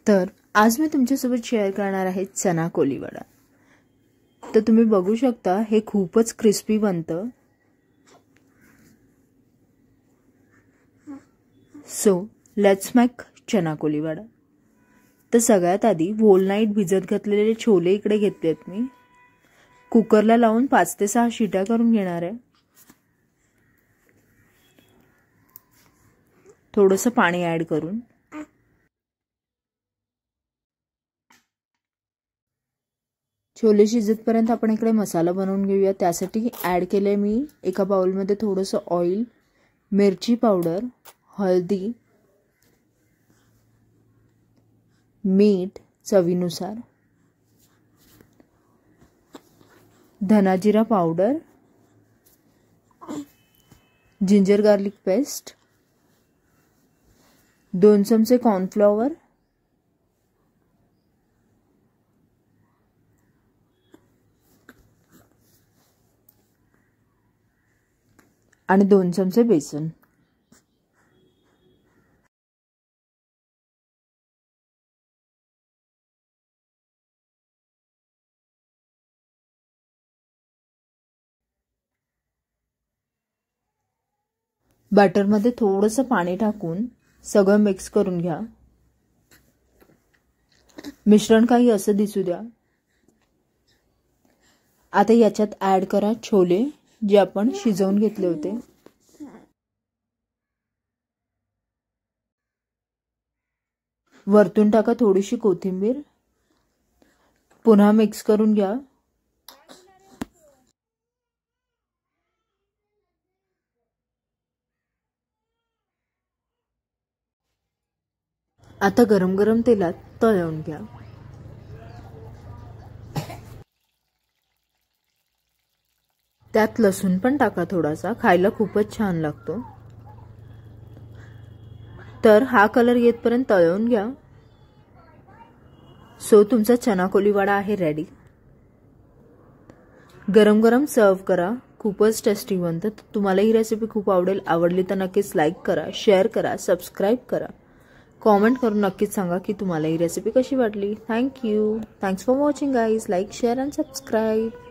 तर आज मी तुमच्यासोबत शेअर करणार आहे चना कोलीवाडा। तर तुम्ही बघू शकता हे खूपच क्रिस्पी बनतं। सो लेट्स मेक चना कोलीवाडा। तर सगळ्यात आधी होल नाईट भिजत घातलेले छोले इकडे घेतलेत मी। कुकरला लावून 5 ते 6 शिट्या करून घेणार आहे। थोडंसं पाणी ऍड करून छोले शिजतपर्यंत आपण इकडे मसाला बनवून घेऊया। त्यासाठी ऍड केले मी एका बाउलमध्ये थोडंसं ऑइल, मिरची पावडर, हळदी, मीठ चवीनुसार, धना जिरा पावडर, जिंजर गार्लिक पेस्ट, 2 चमचे कॉर्नफ्लॉवर, आणि 2 चमचे बेसन। बॅटरमध्ये थोडंसं पाणी टाकून सगळं मिक्स करून घ्या। मिश्रण काही असं दिसू द्या। आता याच्यात ऍड करा छोले जे आपण शिजवून घेतले होते। वरतून टाका थोडीशी कोथिंबीर। पुन्हा मिक्स करून घ्या। आता गरम गरम तेलात तळून घ्या। त्यात लसूण पण टाका थोडासा, खायला खूपच छान लागतो। तर हा कलर येतपर्यंत तळून घ्या। सो तुमचा चना कोलीवाडा आहे रेडी। गरम गरम सर्व करा, खूपच टेस्टी बनतं। तुम्हाला ही रेसिपी खूप आवडली तर नक्कीच लाईक करा, शेअर करा, सबस्क्राईब करा, कॉमेंट करून नक्कीच सांगा की तुम्हाला ही रेसिपी कशी वाटली। Thank you. Thanks for watching guys. Like, share and subscribe.